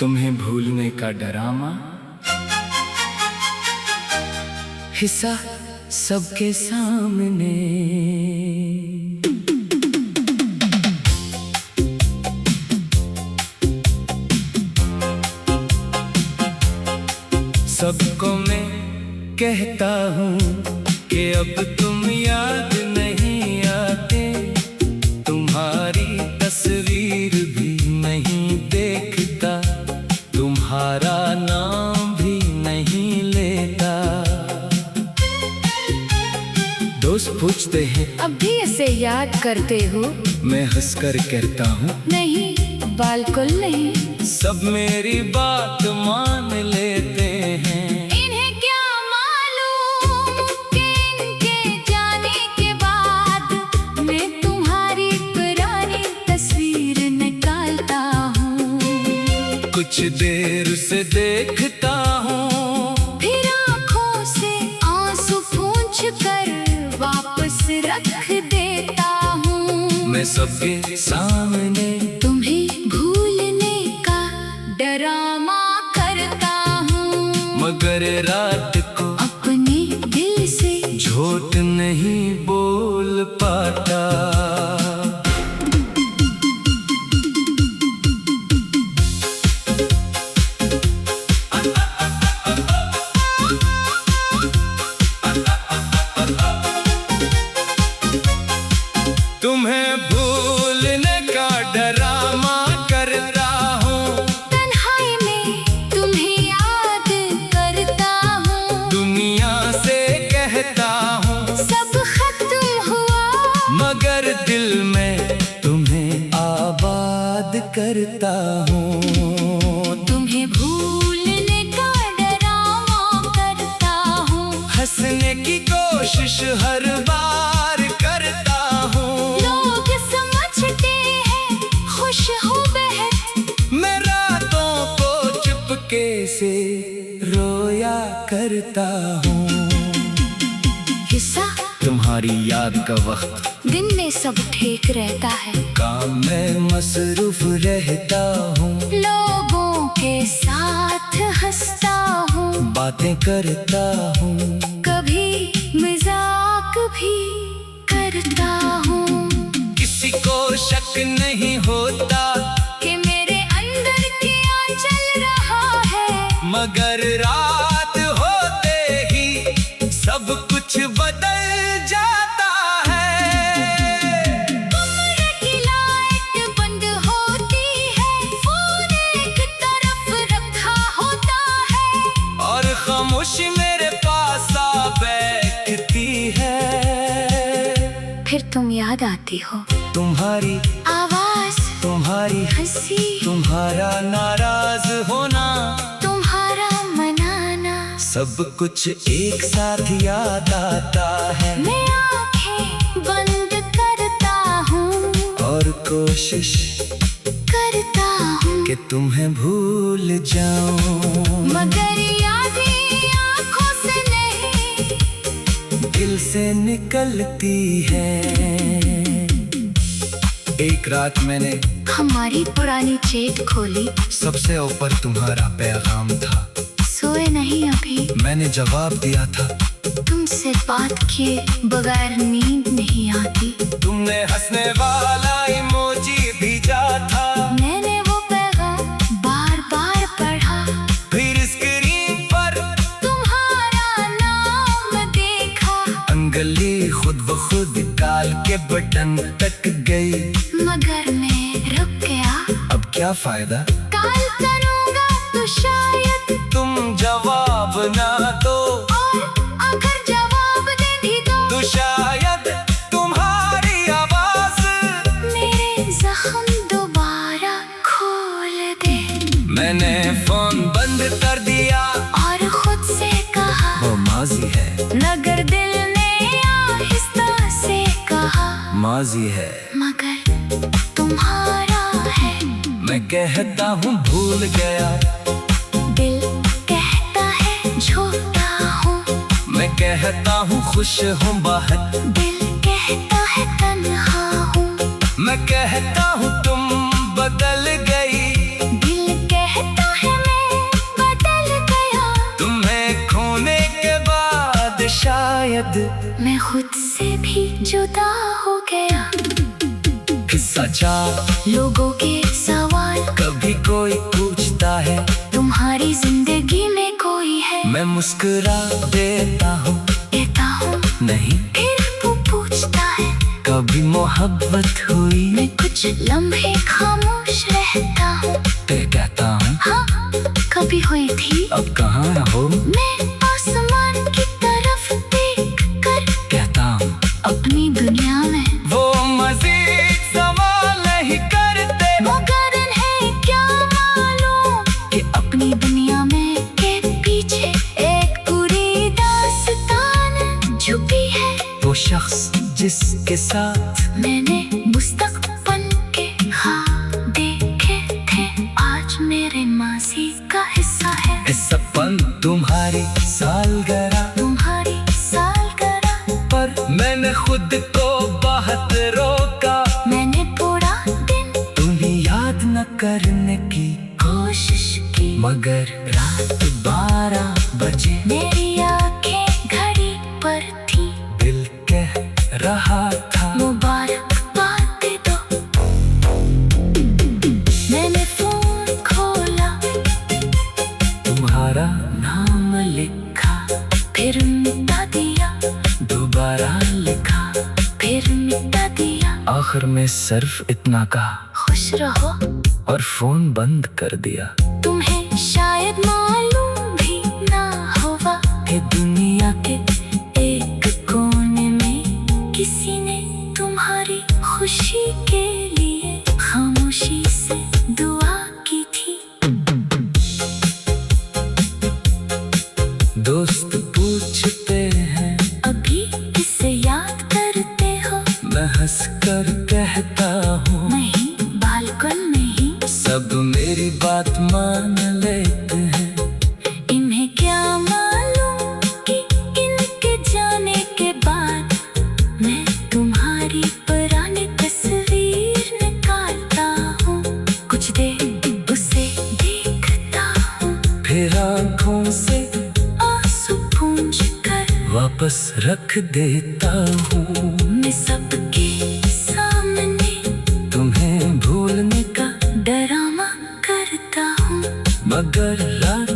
तुम्हें भूलने का डरामा, हिस्सा सबके सामने। सबको मैं कहता हूँ कि अब तुम याद नहीं आते, तुम्हारी तस्वीर भी नहीं देखता, तुम्हारा नाम भी नहीं लेता। दोस्त पूछते हैं अब भी इसे याद करते हो? मैं हंसकर कहता हूँ नहीं, बिल्कुल नहीं। सब मेरी बात मान लेते हैं। इन्हें क्या मालूम कि इनके जाने के बाद मैं तुम्हारी पुरानी तस्वीर निकालता हूँ। कुछ देर से देखता हूँ, फिर आँखों से आंसू पोंछ कर वापस रख देता हूँ। मैं सबके सामने तुम्हें भूलने का डरामा करता हूँ, मगर रात को अपने दिल से झूठ नहीं बोल पाता। तुम्हें भूलने का डरामा करता हूँ, तन्हाई में तुम्हें याद करता हूँ। दुनिया से कहता हूँ सब खत्म हुआ, मगर दिल में तुम्हें आबाद करता हूँ। तुम्हें भूलने का डरामा करता हूँ। हंसने की कोशिश हर बार करता हूँ, लोग समझते हैं खुश हो बेहद, मैं रातों को चुपके से रोया करता हूँ। हिस्सा तुम्हारी याद का वक्त दिन में सब ठीक रहता है, काम में मसरूफ रहता हूँ, लोगों के साथ हंसता हूँ, बातें करता हूँ, कभी मजाक भी करता हूँ। किसी को शक नहीं होता कि मेरे अंदर क्या चल रहा है, मगर रात होते ही सब कुछ बदल जाता है। कमरे की लाइट बंद होती है, फोन एक तरफ रखा होता है, और खामोशी मेरे पास आ बैठती है। फिर तुम याद आती हो, तुम्हारी आवाज, तुम्हारी हंसी, तुम्हारा नाराज होना, तुम्हारा मनाना, सब कुछ एक साथ याद आता है। मैं आंखें बंद करता हूँ और कोशिश करता हूँ, कि तुम्हें भूल जाऊं, मगर यादें आँखों से नहीं, दिल से निकलती है। एक रात मैंने हमारी पुरानी चेट खोली, सबसे ऊपर तुम्हारा पैगाम था। सोए नहीं अभी, मैंने जवाब दिया था, तुमसे बात किए बगैर नींद नहीं आती। तुमने हंसने वाला इमोजी भेजा था, मैंने वो पैगाम बार बार पढ़ा, फिर स्क्रीन पर तुम्हारा नाम देखा, अंगली खुद ब खुद काल के बटन तक गई, मगर मैं रुक गया। अब क्या फायदा, काल करूँगा तो शायद तुम जवाब ना दो, और अगर जवाब दे भी दो तो शायद तुम्हारी आवाज मेरे जख्म दोबारा खोल दे। मैंने फोन बंद कर दिया और खुद से कहा वो माजी है, मगर दिल ने आहिस्ता से कहा माजी है, मगर तुम्हारा है। मैं कहता हूँ भूल गया, दिल कहता है झूठा हूँ, मैं कहता हूँ खुश हूँ बाहर, दिल कहता है तन्हा हूँ, मैं कहता हूँ तुम बदल गई, दिल कहता है जुदा हो गया। किस्सा चार लोगों के सवाल, कभी कोई पूछता है तुम्हारी जिंदगी में कोई है? मैं मुस्कुरा देता हूँ, कहता हूँ नहीं। फिर वो पूछता है कभी मोहब्बत हुई? मैं कुछ लम्हे खामोश रहता हूँ। ते कहता हूँ हाँ, कभी हुई थी। अब कहाँ हो? मैं आसमान की तरफ देख कर कहता हूँ अपनी दुनिया में। वो मजीद सवाल नहीं करते, मगर इन्हें क्या मालूम कि अपनी दुनिया में के पीछे एक पूरी दास्तान छुपी है। वो शख्स जिसके साथ मैंने मुस्तकबिल के ख्वाब देखे थे, आज मेरे माजी का हिस्सा है। इस सपन तुम्हारी सालगिरह, तुम्हारी सालगिरह पर मैंने खुद को बहुत रोका। मैंने पूरा दिन तुम्हें याद न करने की कोशिश की, मगर रात 12 बजे मेरी आंखें घड़ी पर थी। दिल कह रहा था मुबारकबाद दे दो। मैंने फोन खोला, तुम्हारा नाम लिखा, फिर मिटा दिया, दोबारा लिखा, फिर मिटा दिया। आखिर में सिर्फ इतना कहा खुश रहो। और फोन बंद कर दिया। तुम्हें शायद मालूम भी ना होगा कि दुनिया के एक कोने में किसी ने तुम्हारी खुशी के लिए खामोशी से दुआ की थी। दोस्त पूछते हैं अभी किसे याद करते हो? मैं हंस कर कहता हूँ नहीं, बालकन में ही। सब मेरी बात मान लेते हैं। इन्हें क्या मालूम कि इनके जाने के बाद मैं तुम्हारी पुरानी तस्वीर निकालता हूँ। कुछ देर उसे देखता हूँ, फिर आँखों से आंसू पूंछ कर वापस रख देता हूँ। मैं सबके सामने तुम्हें भूलने का डरामा करता हूँ। मगर रात